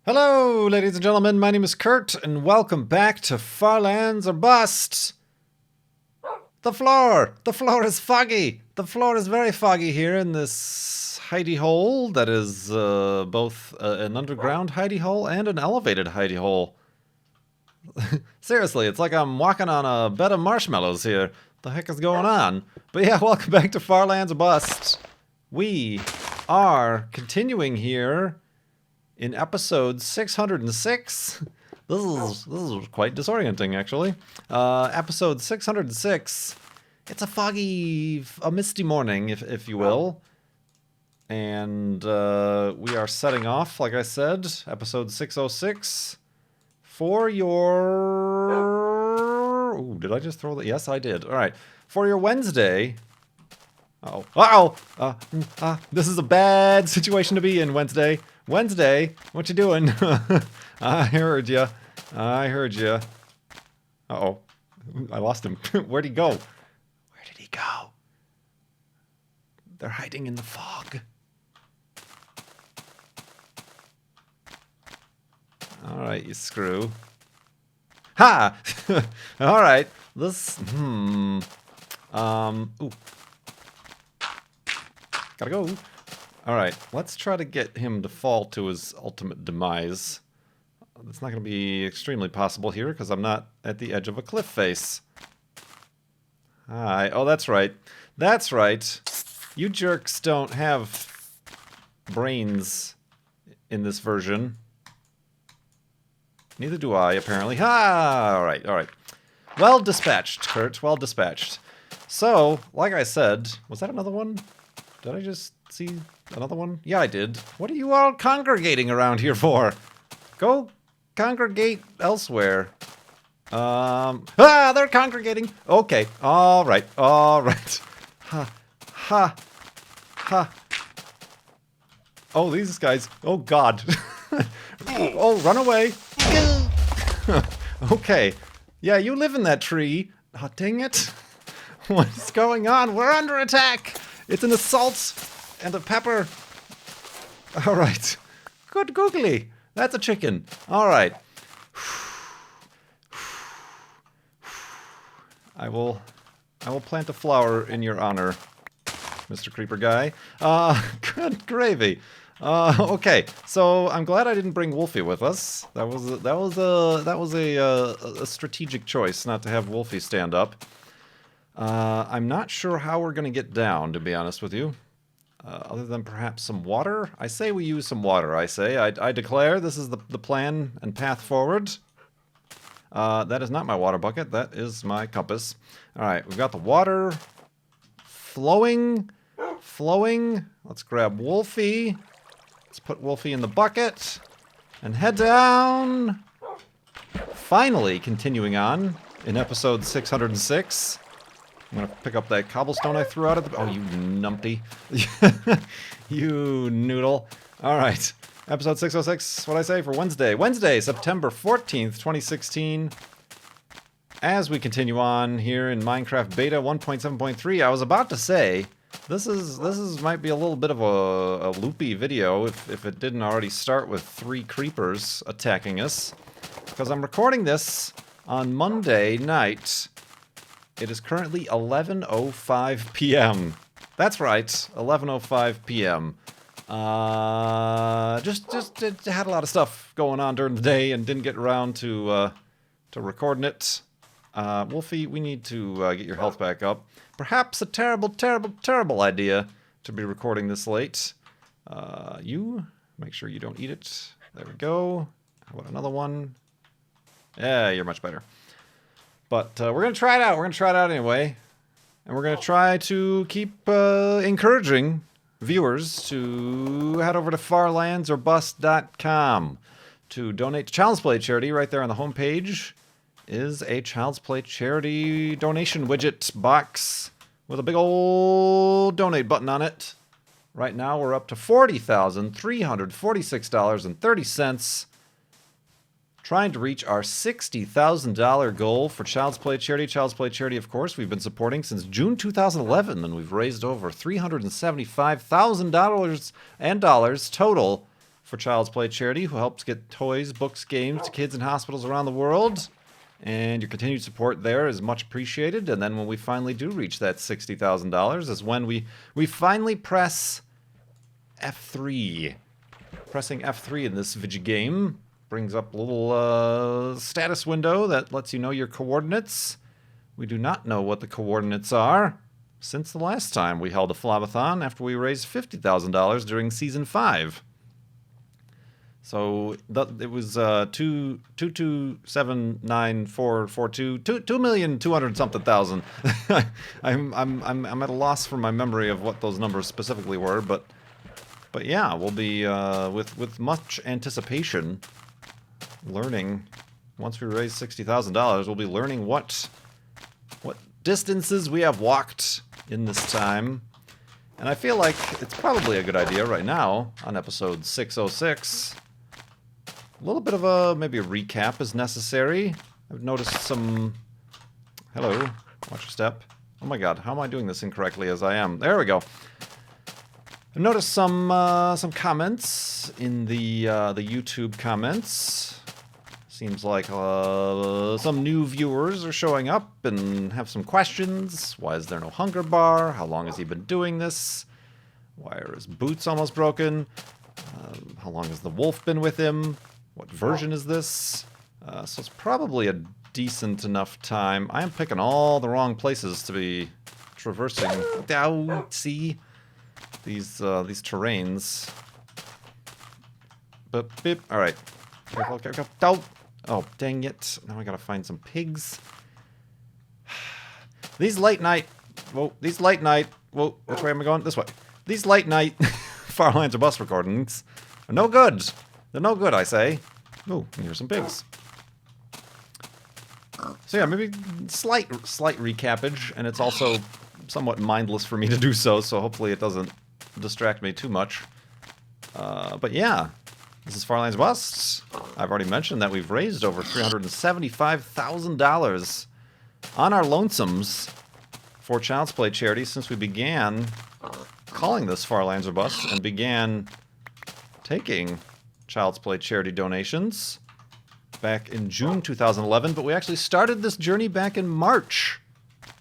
Hello, ladies and gentlemen. My name is Kurt, and welcome back to Farlands or Bust. The floor is foggy. The floor is very foggy here in this hidey hole that is both an underground hidey hole and an elevated hidey hole. Seriously, it's like I'm walking on a bed of marshmallows here. The heck is going on? But yeah, welcome back to Farlands or Bust. We are continuing here in episode 606. This is quite disorienting, actually. Episode 606. It's a misty morning, if you will. And we are setting off, like I said, episode 606 for your... Ooh, did I just throw that? Yes, I did. All right. For your Wednesday... This is a bad situation to be in, Wednesday. Wednesday, what you doing? I heard you. Uh-oh. I lost him. Where'd he go? Where did he go? They're hiding in the fog. Alright, you screw. Ha! Alright. Ooh. Gotta go. Alright, let's try to get him to fall to his ultimate demise. That's not going to be extremely possible here because I'm not at the edge of a cliff face. Hi. Oh, that's right. That's right. You jerks don't have brains in this version. Neither do I, apparently. Ha! Alright, alright. Well dispatched, Kurt. Well dispatched. So, like I said, was that another one? Did I just see another one? Yeah, I did. What are you all congregating around here for? Go congregate elsewhere. They're congregating. Okay. All right. All right. Ha. Ha. Ha. Oh, these guys. Oh, God. Oh, run away. Okay. Yeah, you live in that tree. Oh, dang it. What's going on? We're under attack. It's an assault and a pepper. All right. Good googly. That's a chicken. All right. I will plant a flower in your honor, Mr. Creeper Guy. Good gravy. Okay. So I'm glad I didn't bring Wolfie with us. That was a strategic choice not to have Wolfie stand up. I'm not sure how we're going to get down, to be honest with you. Other than perhaps some water? I say we use some water, I say. I declare this is the plan and path forward. That is not my water bucket. That is my compass. Alright, we've got the water flowing. Let's grab Wolfie. Let's put Wolfie in the bucket. And head down. Finally, continuing on in episode 606. I'm gonna pick up that cobblestone I threw out of the... Oh, you numpty. You noodle. Alright. Episode 606, what'd I say for Wednesday? Wednesday, September 14th, 2016. As we continue on here in Minecraft Beta 1.7.3, I was about to say, this might be a little bit of a loopy video if it didn't already start with 3 creepers attacking us. Because I'm recording this on Monday night. It is currently 11:05 p.m. That's right, 11:05 p.m. Just had a lot of stuff going on during the day and didn't get around to recording it. Wolfie, we need to get your health back up. Perhaps a terrible idea to be recording this late. You make sure you don't eat it. There we go. How about another one? Yeah, you're much better. But we're going to try it out. We're going to try it out anyway. And we're going to try to keep encouraging viewers to head over to farlandsorbust.com to donate to Child's Play charity. Right there on the homepage is a Child's Play charity donation widget box with a big old donate button on it. Right now we're up to $40,346.30. Trying to reach our $60,000 goal for Child's Play Charity. Child's Play Charity, of course, we've been supporting since June 2011, and we've raised over $375,000 total for Child's Play charity, who helps get toys, books, games to kids in hospitals around the world. And your continued support there is much appreciated. And then when we finally do reach that $60,000 is when we finally press F3. Pressing F3 in this video game brings up a little status window that lets you know your coordinates. We do not know what the coordinates are since the last time we held a Flobathon after we raised $50,000 during Season 5. So it was 2,279,442, 2,200,000 something thousand. I'm at a loss for my memory of what those numbers specifically were, but yeah, we'll be with much anticipation learning. Once we raise $60,000, we'll be learning what distances we have walked in this time. And I feel like it's probably a good idea right now on episode 606. A little bit of maybe a recap is necessary. I've noticed some... Hello, watch your step. Oh my god, how am I doing this incorrectly as I am? There we go. I've noticed some comments in the YouTube comments. Seems like some new viewers are showing up and have some questions. Why is there no hunger bar? How long has he been doing this? Why are his boots almost broken? How long has the wolf been with him? What version is this? So it's probably a decent enough time. I am picking all the wrong places to be traversing. Ow, see? These terrains. But beep. Alright. Careful, careful. Oh, dang it. Now I gotta find some pigs. These late night... Whoa, which way am I going? This way. These late night Farlands or bus recordings are no good. They're no good, I say. Ooh, and here's some pigs. So yeah, maybe slight recapage, and it's also somewhat mindless for me to do so hopefully it doesn't distract me too much. But yeah, this is Farlands Busts. I've already mentioned that we've raised over $375,000 on our lonesomes for Child's Play charity since we began calling this Farlands or Bust and began taking Child's Play charity donations back in June 2011, but we actually started this journey back in March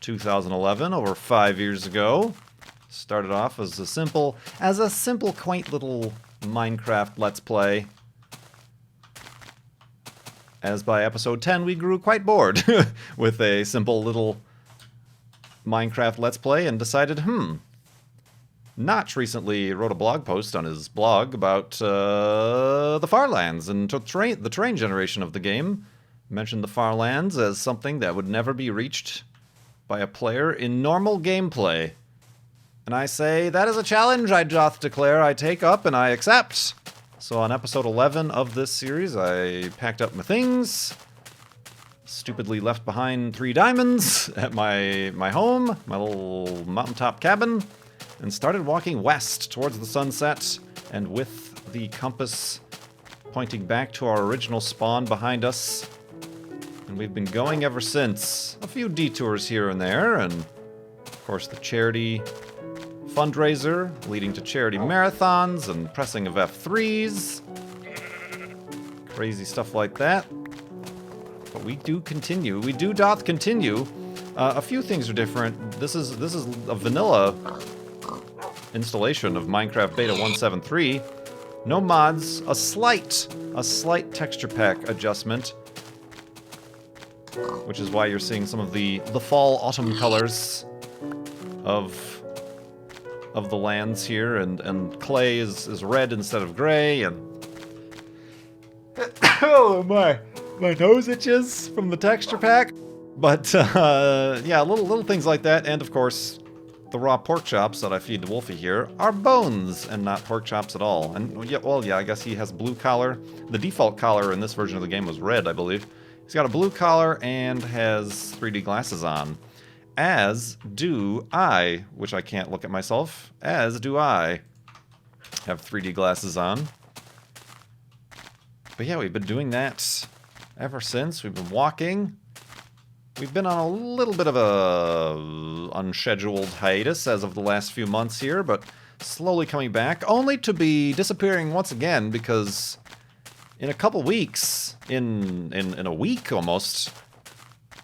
2011, over 5 years ago. Started off as a simple, quaint little Minecraft Let's Play. As by episode 10, we grew quite bored with a simple little Minecraft Let's Play and decided, Notch recently wrote a blog post on his blog about the Farlands and the terrain generation of the game. Mentioned the Farlands as something that would never be reached by a player in normal gameplay. And I say, that is a challenge I doth declare I take up and I accept. So on episode 11 of this series, I packed up my things, stupidly left behind 3 diamonds at my home, my little mountaintop cabin, and started walking west towards the sunset, and with the compass pointing back to our original spawn behind us. And we've been going ever since. A few detours here and there, and of course the charity fundraiser leading to charity marathons and pressing of F3s. Crazy stuff like that. But we do continue. We doth continue. A few things are different. This is a vanilla installation of Minecraft Beta 1.7.3. No mods, a slight texture pack adjustment, which is why you're seeing some of the fall autumn colors of the lands here, and clay is red instead of gray, and oh my nose itches from the texture pack. But yeah, little things like that, and of course the raw pork chops that I feed to Wolfie here are bones and not pork chops at all. And yeah, well, yeah, I guess he has blue collar. The default collar in this version of the game was red, I believe. He's got a blue collar and has 3D glasses on. As do I, which I can't look at myself. As do I have 3D glasses on. But yeah, we've been doing that ever since. We've been walking. We've been on a little bit of a unscheduled hiatus as of the last few months here, but slowly coming back, only to be disappearing once again because in a couple weeks, in a week almost,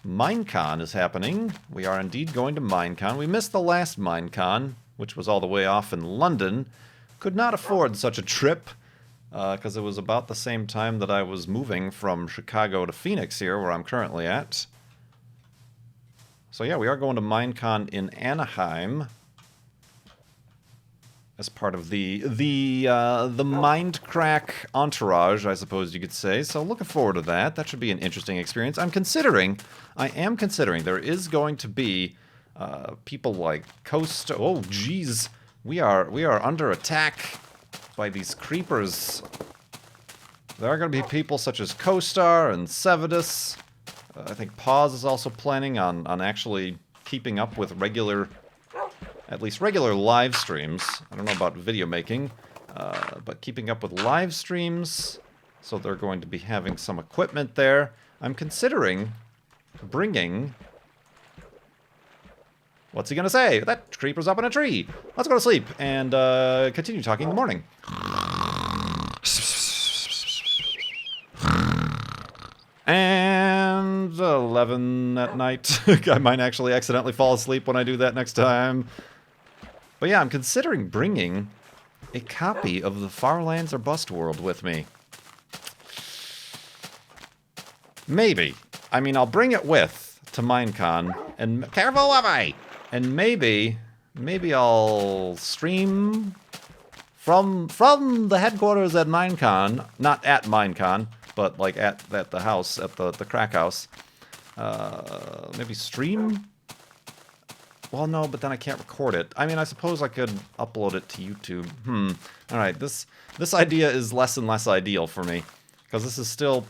Minecon is happening. We are indeed going to Minecon. We missed the last Minecon, which was all the way off in London. Could not afford such a trip because it was about the same time that I was moving from Chicago to Phoenix here, where I'm currently at. So yeah, we are going to Minecon in Anaheim as part of the Mindcrack entourage, I suppose you could say. So looking forward to that. That should be an interesting experience. I am considering there is going to be people like Coast. Oh, geez, we are under attack by these creepers. There are going to be people such as CoStar and Sevidus. I think Pause is also planning on actually keeping up with at least regular live streams. I don't know about video making, but keeping up with live streams. So they're going to be having some equipment there. I'm considering bringing... What's he going to say? That creeper's up in a tree. Let's go to sleep and continue talking in the morning. And 11 at night. I might actually accidentally fall asleep when I do that next time. But yeah, I'm considering bringing a copy of the Far Lands or Bust World with me. Maybe. I mean, I'll bring it with to Minecon. And careful, Wi-Fi! And maybe I'll stream from the headquarters at Minecon. Not at Minecon, but like at the house, at the crack house. Maybe stream? Well, no, but then I can't record it. I mean, I suppose I could upload it to YouTube. Alright, this idea is less and less ideal for me. Because this is still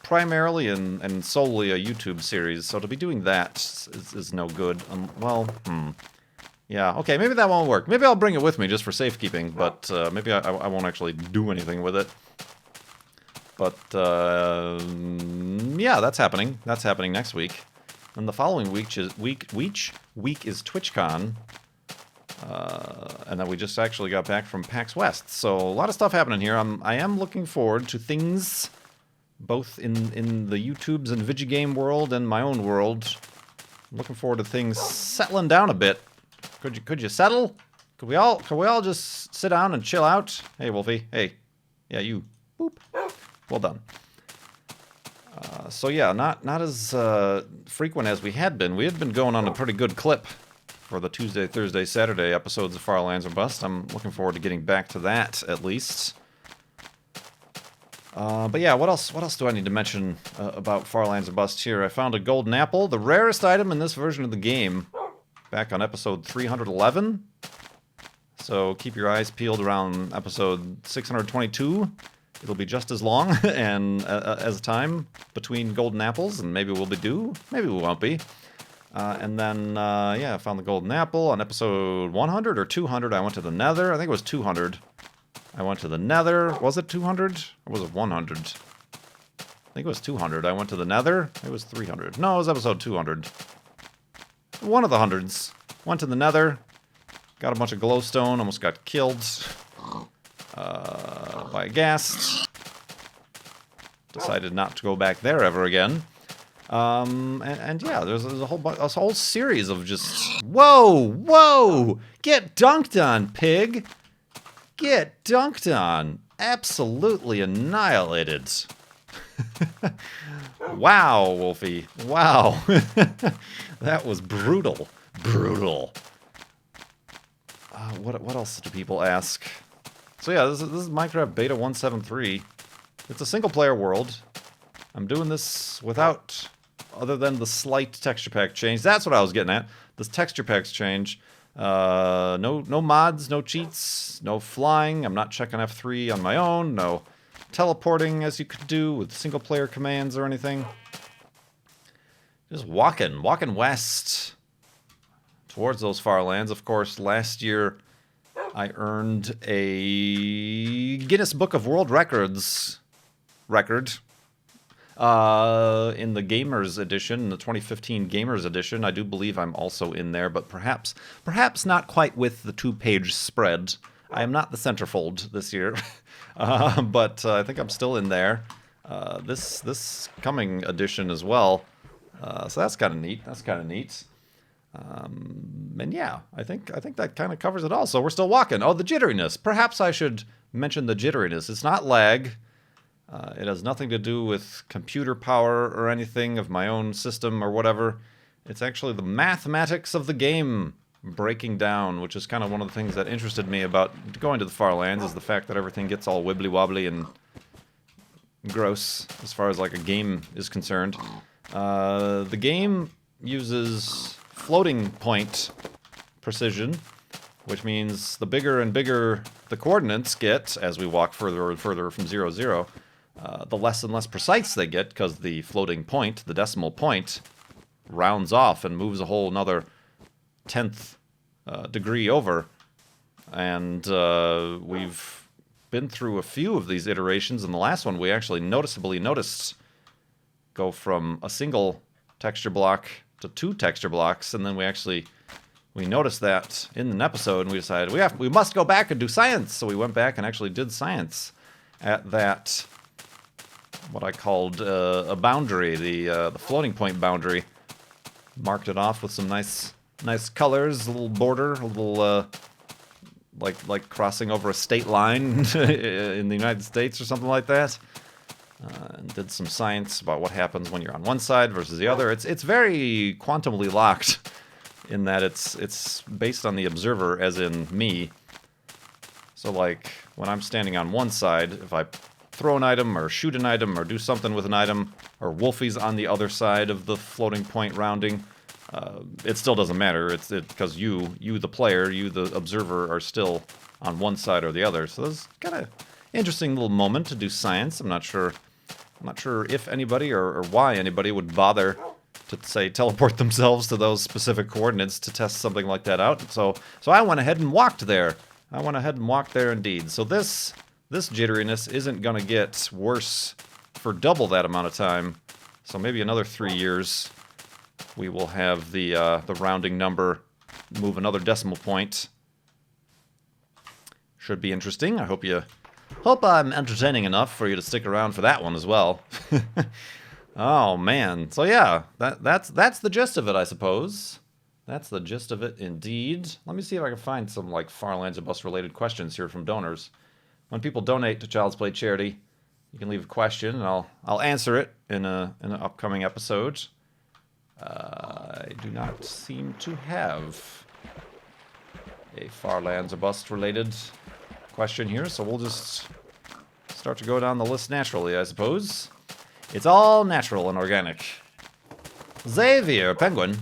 primarily and solely a YouTube series, so to be doing that is no good. Yeah, okay, maybe that won't work. Maybe I'll bring it with me just for safekeeping, but maybe I won't actually do anything with it. But, yeah, that's happening. That's happening next week. And the following week is TwitchCon. And then we just actually got back from PAX West. So a lot of stuff happening here. I am looking forward to things both in the YouTubes and Vigigame world and my own world. I'm looking forward to things settling down a bit. Could you settle? Could we all just sit down and chill out? Hey, Wolfie. Hey. Yeah, you. Boop. Well done. So yeah, not as frequent as we had been. We had been going on a pretty good clip for the Tuesday, Thursday, Saturday episodes of Far Lands or Bust. I'm looking forward to getting back to that, at least. But yeah, what else do I need to mention about Far Lands or Bust here? I found a golden apple, the rarest item in this version of the game, back on episode 311. So keep your eyes peeled around episode 622. It'll be just as long and as time between golden apples, and maybe we'll be due, maybe we won't be. And then, yeah, I found the golden apple on episode 100 or 200. I went to the Nether. I think it was 200. I went to the Nether. Was it 200? Or was it 100? I think it was 200. I went to the Nether. It was 300. No, it was episode 200. One of the hundreds. Went to the Nether. Got a bunch of glowstone. Almost got killed by a ghast. Decided not to go back there ever again. And yeah, there's a whole series of just... Whoa! Get dunked on, pig! Get dunked on! Absolutely annihilated. Wow, Wolfie. Wow. That was brutal. Brutal. What else do people ask? So yeah, this is Minecraft Beta 173. It's a single-player world. I'm doing this without... other than the slight texture pack change. That's what I was getting at. This texture packs change. No mods, no cheats, no flying. I'm not checking F3 on my own. No teleporting as you could do with single-player commands or anything. Just walking west towards those far lands. Of course, last year I earned a Guinness Book of World Records record. In the Gamers Edition, the 2015 Gamers Edition, I do believe I'm also in there, but perhaps not quite with the 2-page spread. I am not the centerfold this year, but I think I'm still in there. This coming edition as well. So that's kind of neat. That's kind of neat. And yeah, I think that kind of covers it all. So we're still walking. Oh, the jitteriness. Perhaps I should mention the jitteriness. It's not lag. It has nothing to do with computer power or anything of my own system or whatever. It's actually the mathematics of the game breaking down, which is kind of one of the things that interested me about going to the far lands, is the fact that everything gets all wibbly wobbly and gross as far as like a game is concerned. The game uses floating point precision, which means the bigger and bigger the coordinates get as we walk further and further from 0, 0, the less and less precise they get, because the floating point, the decimal point, rounds off and moves a whole another 10th degree over. And we've been through a few of these iterations, and the last one we actually noticeably noticed go from a single texture block to 2 texture blocks, and then we noticed that in an episode, and we decided we must go back and do science. So we went back and actually did science at that, what I called a boundary, the floating point boundary. Marked it off with some nice colors, a little border, a little like crossing over a state line in the United States or something like that. And did some science about what happens when you're on one side versus the other. It's very quantumly locked in that it's based on the observer, as in me. So like when I'm standing on one side, if I throw an item or shoot an item or do something with an item, or Wolfie's on the other side of the floating point rounding, it still doesn't matter. It's because you the player, you the observer, are still on one side or the other. So that's kind of interesting little moment to do science. I'm not sure if anybody or why anybody would bother to, say, teleport themselves to those specific coordinates to test something like that out. So I went ahead and walked there. Indeed. So this jitteriness isn't going to get worse for double that amount of time. So maybe another 3 years, we will have the rounding number move another decimal point. Should be interesting. I hope I'm entertaining enough for you to stick around for that one as well. Oh man. So yeah, that's the gist of it, I suppose. That's the gist of it indeed. Let me see if I can find some like Far Lands or Bust related questions here from donors. When people donate to Child's Play charity, you can leave a question and I'll answer it in an upcoming episode. I do not seem to have a Far Lands or Bust related question here, so we'll just start to go down the list naturally, I suppose. It's all natural and organic. Xavier Penguin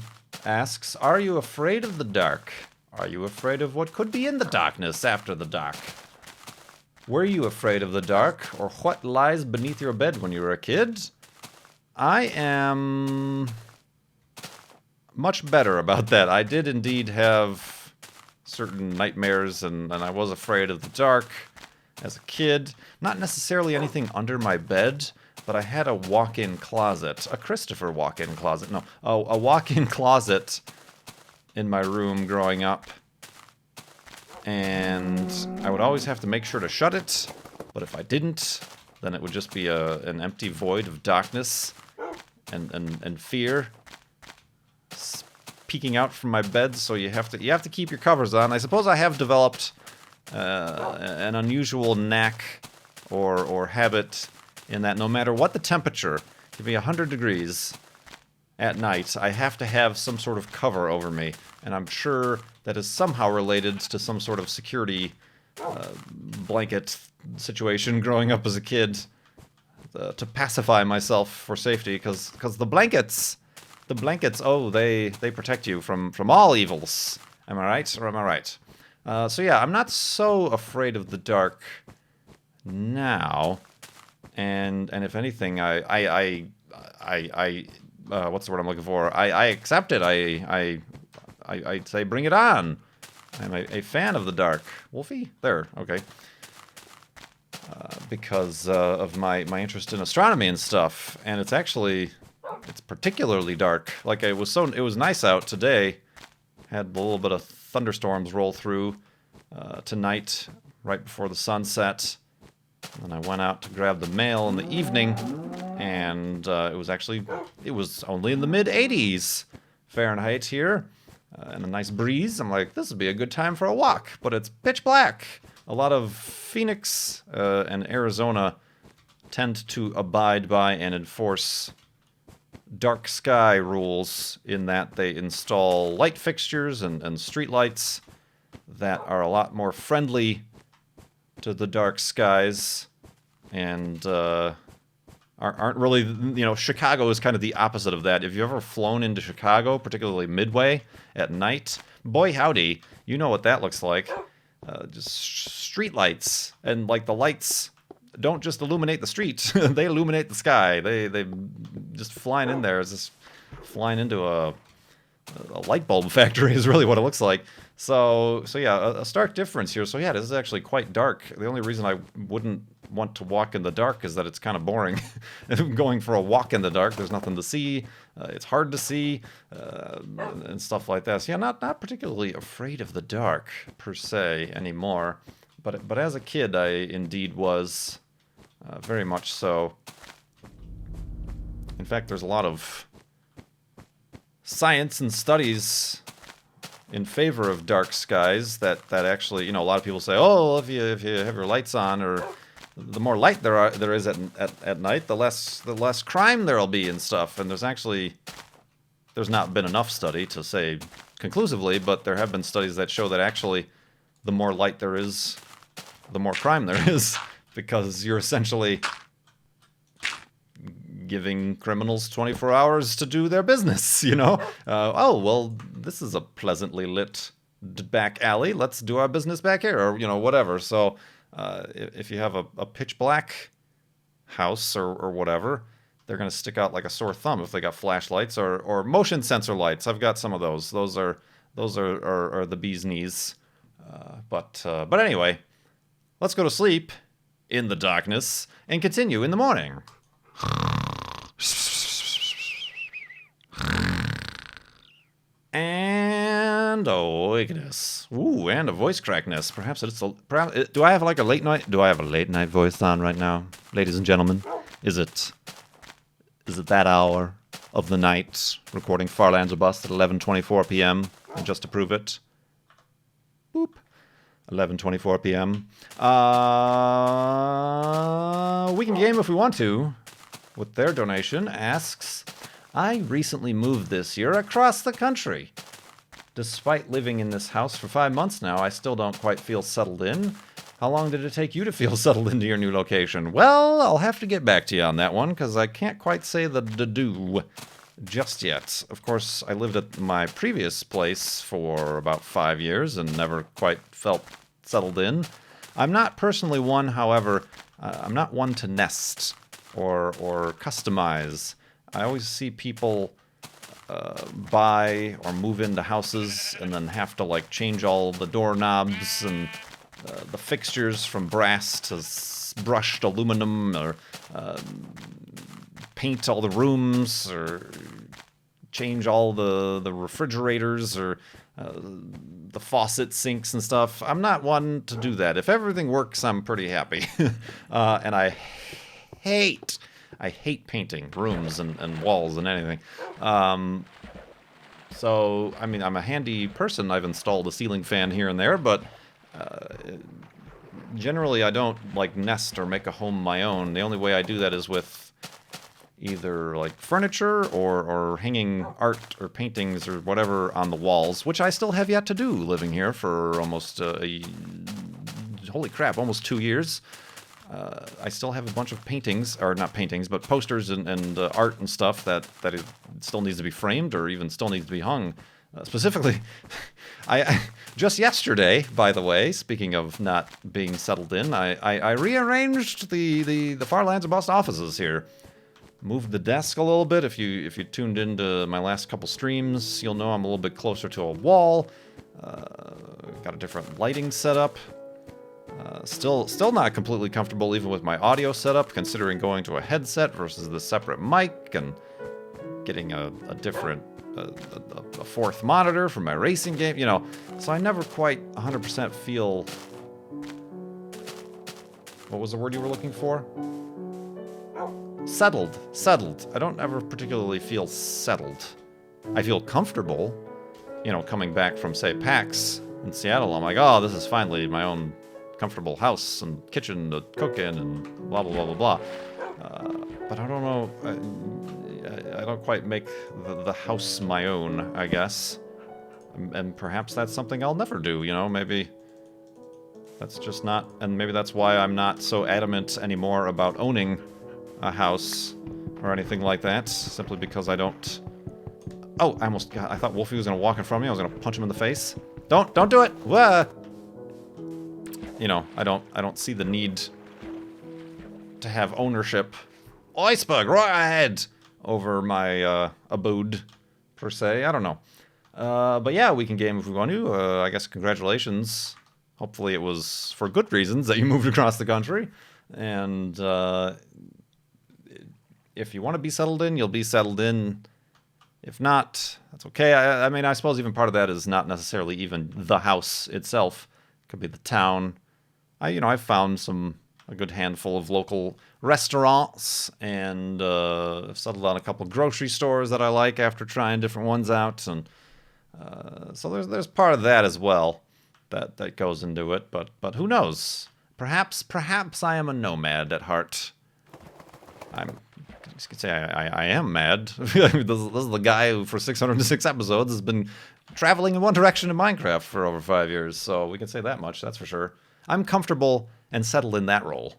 asks, are you afraid of the dark? Are you afraid of what could be in the darkness after the dark? Were you afraid of the dark, or what lies beneath your bed when you were a kid? I am much better about that. I did indeed have certain nightmares, and I was afraid of the dark as a kid. Not necessarily anything under my bed, but I had a walk-in closet. A Christopher walk-in closet. No, a walk-in closet in my room growing up. And I would always have to make sure to shut it, but if I didn't, then it would just be an empty void of darkness and fear peeking out from my bed. So you have to keep your covers on. I suppose I have developed an unusual knack or habit in that no matter what the temperature, it could be 100 degrees at night, I have to have some sort of cover over me, and I'm sure that is somehow related to some sort of security blanket situation growing up as a kid to pacify myself for safety, because the blankets, oh, they protect you from all evils. Am I right, or am I right? So yeah, I'm not so afraid of the dark now, and if anything, I what's the word I'm looking for? I accept it. I'd say bring it on. I'm a fan of the dark. Wolfie? There, okay. because of my interest in astronomy and stuff, and it's particularly dark. Like it was nice out today. Had a little bit of thunderstorms roll through tonight, right before the sun set. And I went out to grab the mail in the evening, and it was only in the mid-80s Fahrenheit here, and a nice breeze. I'm like, this would be a good time for a walk, but it's pitch black. A lot of Phoenix and Arizona tend to abide by and enforce dark sky rules in that they install light fixtures and street lights that are a lot more friendly to the dark skies, and aren't really, Chicago is kind of the opposite of that. If you've ever flown into Chicago, particularly Midway at night, boy howdy, you know what that looks like. Just street lights, and like the lights don't just illuminate the street, they illuminate the sky. They just flying in there is just flying into a light bulb factory is really what it looks like. So yeah, a stark difference here. So yeah, this is actually quite dark. The only reason I wouldn't want to walk in the dark is that it's kind of boring. Going for a walk in the dark, there's nothing to see. It's hard to see, and stuff like that. So yeah, not particularly afraid of the dark per se anymore. But as a kid, I indeed was very much so. In fact, there's a lot of science and studies in favor of dark skies that actually, a lot of people say, oh, if you have your lights on, or the more light there is at night, the less crime there'll be and stuff. And there's not been enough study to say conclusively, but there have been studies that show that actually the more light there is, the more crime there is, because you're essentially giving criminals 24 hours to do their business, oh, well, this is a pleasantly lit back alley. Let's do our business back here, or, whatever. So if you have a pitch black house or whatever, they're going to stick out like a sore thumb if they got flashlights or motion sensor lights. I've got some of those. Those are the bee's knees. But anyway, let's go to sleep in the darkness and continue in the morning. And awakeness. Ooh, and a voice crackness. Perhaps do I have like a late night? Do I have a late night voice on right now, ladies and gentlemen? Is it that hour of the night? Recording Farlands or Bust at 11:24 p.m. And just to prove it, boop. 11:24 p.m. We can game if we want to. With their donation, asks, I recently moved this year across the country. Despite living in this house for 5 months now, I still don't quite feel settled in. How long did it take you to feel settled into your new location? Well, I'll have to get back to you on that one, because I can't quite say the do just yet. Of course, I lived at my previous place for about 5 years and never quite felt settled in. I'm not personally one, however, I'm not one to nest or customize. I always see people buy or move into houses and then have to like change all the doorknobs and the fixtures from brass to brushed aluminum, or paint all the rooms, or change all the refrigerators, or the faucet sinks and stuff. I'm not one to do that. If everything works, I'm pretty happy. And I hate painting rooms and walls and anything. So, I mean, I'm a handy person. I've installed a ceiling fan here and there, but generally I don't like nest or make a home my own. The only way I do that is with either like furniture or hanging art or paintings or whatever on the walls, which I still have yet to do, living here for almost holy crap, almost 2 years. I still have a bunch of paintings, or not paintings, but posters and art and stuff that it still needs to be framed or even still needs to be hung. Specifically, I just yesterday, by the way, speaking of not being settled in, I rearranged the Farlands of Bust offices here. Moved the desk a little bit. If you tuned into my last couple streams, you'll know I'm a little bit closer to a wall. Got a different lighting setup. Still not completely comfortable even with my audio setup, considering going to a headset versus the separate mic and getting a different, a fourth monitor for my racing game, you know. So I never quite 100% feel... What was the word you were looking for? Settled. Settled. I don't ever particularly feel settled. I feel comfortable, you know, coming back from, say, PAX in Seattle. I'm like, oh, this is finally my own comfortable house and kitchen to cook in and blah, blah, blah, blah, blah. But I don't know, I don't quite make the house my own, I guess. And perhaps that's something I'll never do, you know, maybe that's just not, and maybe that's why I'm not so adamant anymore about owning a house or anything like that, simply because I don't... Oh, I thought Wolfie was gonna walk in front of me, I was gonna punch him in the face. Don't do it! Wah! You know, I don't see the need to have ownership, iceberg right ahead, over my abode, per se. I don't know. But yeah, we can game if we want to. I guess congratulations. Hopefully it was for good reasons that you moved across the country. And if you want to be settled in, you'll be settled in. If not, that's okay. I mean, I suppose even part of that is not necessarily even the house itself. It could be the town. I've found a good handful of local restaurants, and I've settled on a couple grocery stores that I like after trying different ones out, and so there's part of that as well that goes into it. But who knows? Perhaps I am a nomad at heart. You could say I am mad. This is the guy who, for 606 episodes, has been traveling in one direction in Minecraft for over 5 years, so we can say that much, that's for sure. I'm comfortable and settled in that role.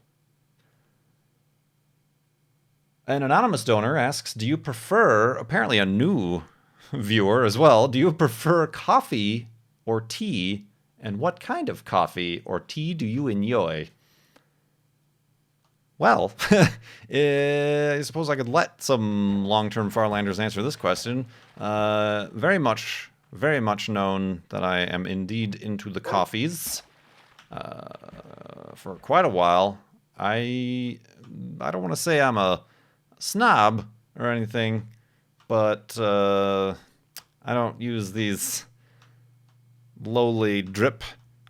An anonymous donor asks, do you prefer, apparently a new viewer as well, do you prefer coffee or tea, and what kind of coffee or tea do you enjoy? Well, I suppose I could let some long-term Farlanders answer this question. Very much known that I am indeed into the coffees. For quite a while. I don't want to say I'm a snob or anything, but I don't use these lowly drip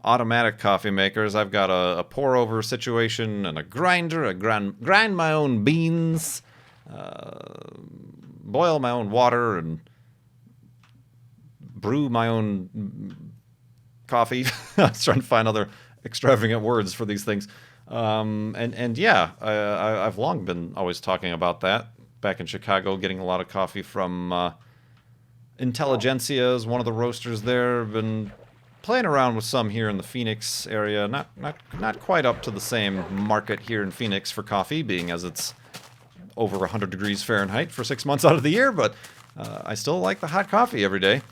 automatic coffee makers. I've got a pour-over situation and a grinder. I grind my own beans, boil my own water, and brew my own coffee. I was trying to find other extravagant words for these things. And yeah, I've long been always talking about that. Back in Chicago, getting a lot of coffee from Intelligentsia is one of the roasters there. Been playing around with some here in the Phoenix area. Not quite up to the same market here in Phoenix for coffee, being as it's over 100 degrees Fahrenheit for 6 months out of the year, but I still like the hot coffee every day.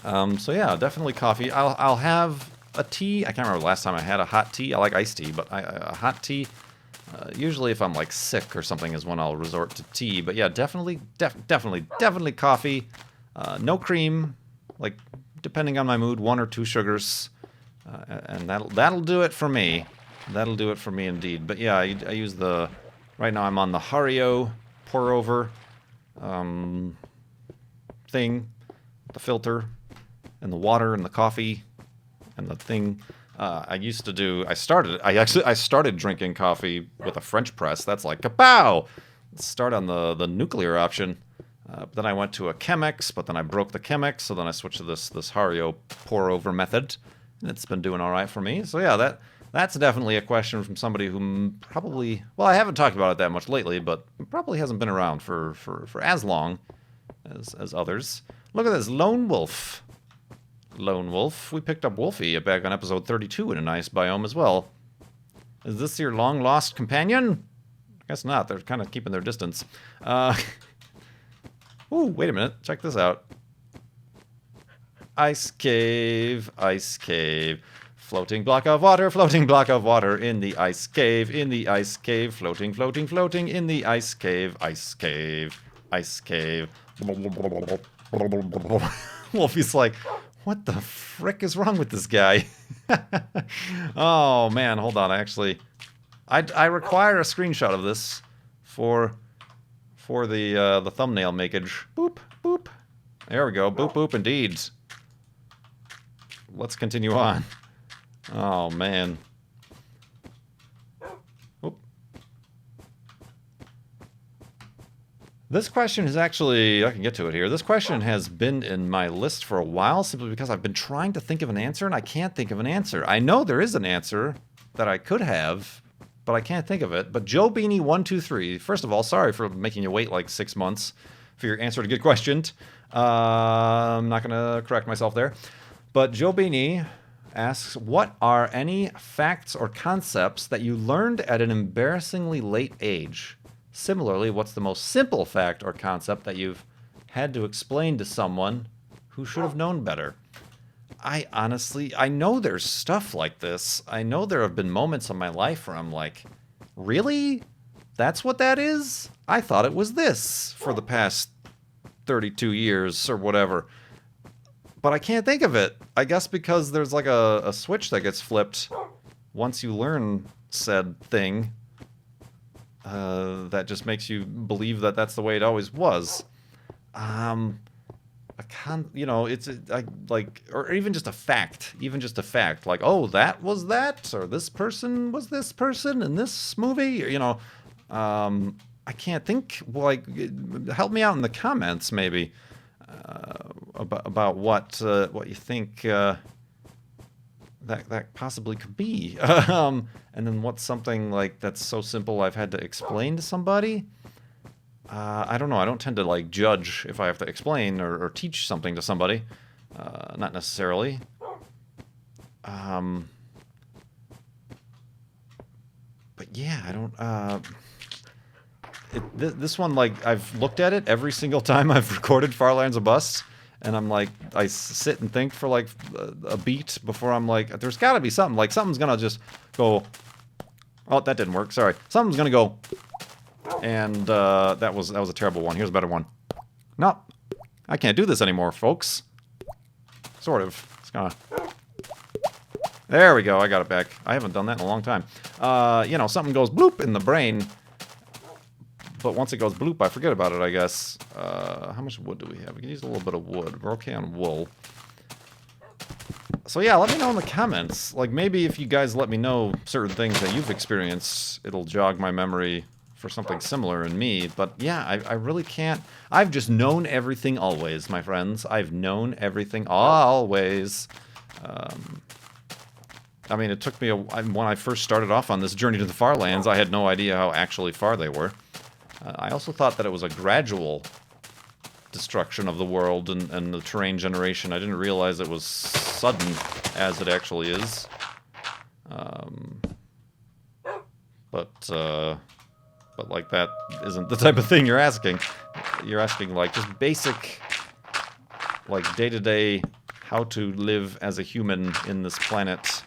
So yeah, definitely coffee. I'll have a tea. I can't remember the last time I had a hot tea. I like iced tea, but a hot tea, usually if I'm like sick or something is when I'll resort to tea. But yeah, definitely coffee. No cream, like depending on my mood, 1 or 2 sugars, and that'll do it for me. That'll do it for me indeed. But yeah, I use right now I'm on the Hario pour over thing, the filter, and the water and the coffee and the thing. I started drinking coffee with a French press. That's like kapow! Let's start on the nuclear option. But then I went to a Chemex, but then I broke the Chemex, so then I switched to this Hario pour over method. And it's been doing all right for me. So yeah, that's definitely a question from somebody who probably, well, I haven't talked about it that much lately, but probably hasn't been around for as long as others. Look at this, Lone Wolf. Lone Wolf. We picked up Wolfie back on episode 32 in a nice biome as well. Is this your long-lost companion? I guess not. They're kind of keeping their distance. Ooh, wait a minute. Check this out. Ice cave, ice cave. Floating block of water in the ice cave, floating in the ice cave, ice cave, ice cave. Wolfie's like, what the frick is wrong with this guy? Oh man, hold on. I require a screenshot of this for the thumbnail makeage. Boop boop. There we go. Boop boop. Indeed. Let's continue on. Oh man. Oop. This question is actually, I can get to it here. This question has been in my list for a while simply because I've been trying to think of an answer and I can't think of an answer. I know there is an answer that I could have, but I can't think of it. But Joe Beanie 123, first of all, sorry for making you wait like 6 months for your answer to get questioned. I'm not going to correct myself there. But Joe Beanie asks, what are any facts or concepts that you learned at an embarrassingly late age? Similarly, what's the most simple fact or concept that you've had to explain to someone who should have known better? I know there's stuff like this. I know there have been moments in my life where I'm like, really? That's what that is? I thought it was this for the past 32 years or whatever. But I can't think of it. I guess because there's like a switch that gets flipped once you learn said thing. That just makes you believe that that's the way it always was. Or even just a fact. Like, oh, that was that, or this person was this person in this movie. I can't think. Like, help me out in the comments, maybe, about what you think that possibly could be. And then what's something like that's so simple I've had to explain to somebody? I don't know. I don't tend to like judge if I have to explain or teach something to somebody. Not necessarily. But yeah, I don't. This one, like, I've looked at it every single time I've recorded Farlands of Bust, and I'm like, I sit and think for like a beat before I'm like, there's got to be something. Like, something's gonna just go. Oh, that didn't work. Sorry. Something's gonna go. And that was a terrible one. Here's a better one. No, I can't do this anymore, folks. Sort of. It's gonna. There we go. I got it back. I haven't done that in a long time. Something goes bloop in the brain. But once it goes bloop, I forget about it, I guess. How much wood do we have? We can use a little bit of wood. We're okay on wool. So yeah, let me know in the comments. Like, maybe if you guys let me know certain things that you've experienced, it'll jog my memory for something similar in me. But yeah, I really can't. I've just known everything always, my friends. I've known everything always. It took me when I first started off on this journey to the far lands, I had no idea how actually far they were. I also thought that it was a gradual destruction of the world and the terrain generation. I didn't realize it was sudden as it actually is. But like, that isn't the type of thing you're asking. You're asking like just basic, like, day-to-day how to live as a human in this planet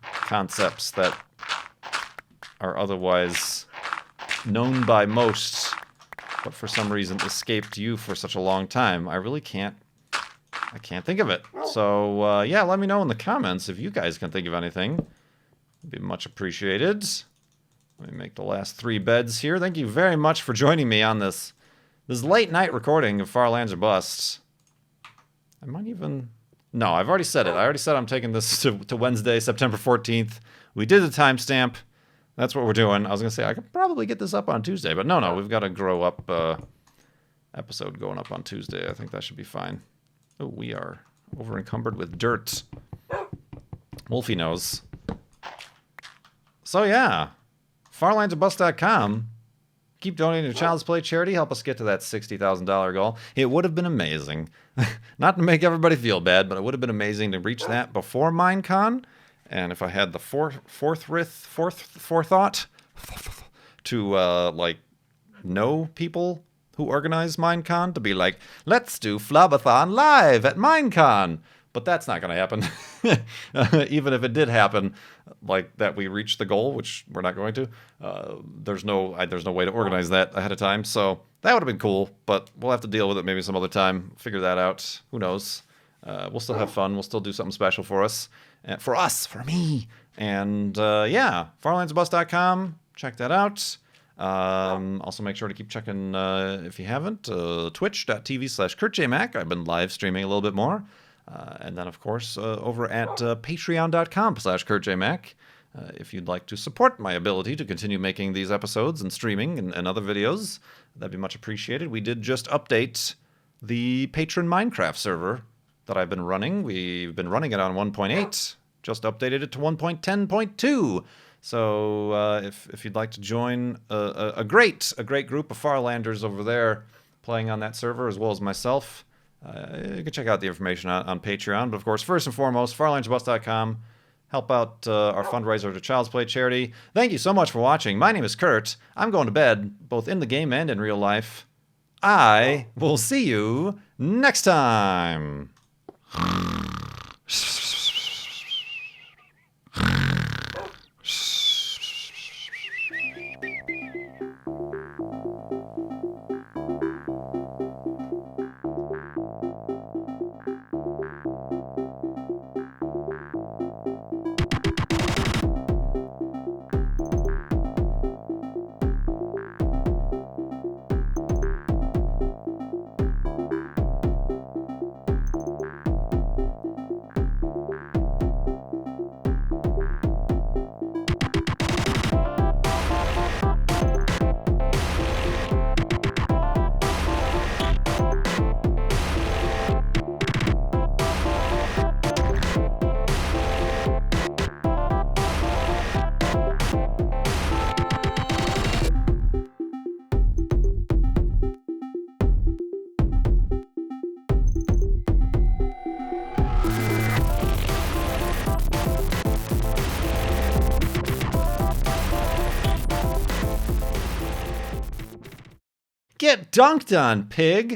concepts that are otherwise known by most, but for some reason escaped you for such a long time. I can't think of it. So, yeah, let me know in the comments if you guys can think of anything. It'd be much appreciated. Let me make the last 3 beds here. Thank you very much for joining me on this late night recording of Farlands or Bust. I might even... No, I've already said it. I already said I'm taking this to Wednesday, September 14th. We did the timestamp. That's what we're doing. I was going to say I could probably get this up on Tuesday, but no, we've got a grow up episode going up on Tuesday. I think that should be fine. Oh, we are over encumbered with dirt. Wolfie knows. So yeah, farlandsorbust.com. Keep donating to Child's Play charity. Help us get to that $60,000 goal. It would have been amazing. Not to make everybody feel bad, but it would have been amazing to reach that before Minecon. And if I had the forethought to know people who organize Minecon, to be like, let's do Flobathon live at Minecon. But that's not going to happen. Even if it did happen, like that we reach the goal, which we're not going to. There's no way to organize that ahead of time. So that would have been cool, but we'll have to deal with it maybe some other time. Figure that out. Who knows? We'll still have fun. We'll still do something special for us. for us, for me. And yeah, farlandsbus.com. Check that out. Also, make sure to keep checking, if you haven't, twitch.tv/KurtJMac. I've been live streaming a little bit more. And then, of course, over at patreon.com/KurtJMac. If you'd like to support my ability to continue making these episodes and streaming and other videos, that'd be much appreciated. We did just update the patron Minecraft server that I've been running. We've been running it on 1.8, just updated it to 1.10.2. So if you'd like to join a great group of Farlanders over there playing on that server, as well as myself, you can check out the information on Patreon. But of course, first and foremost, farlandsbus.com. Help out our fundraiser to Child's Play charity. Thank you so much for watching. My name is Kurt. I'm going to bed, both in the game and in real life. I will see you next time. Get dunked on, pig!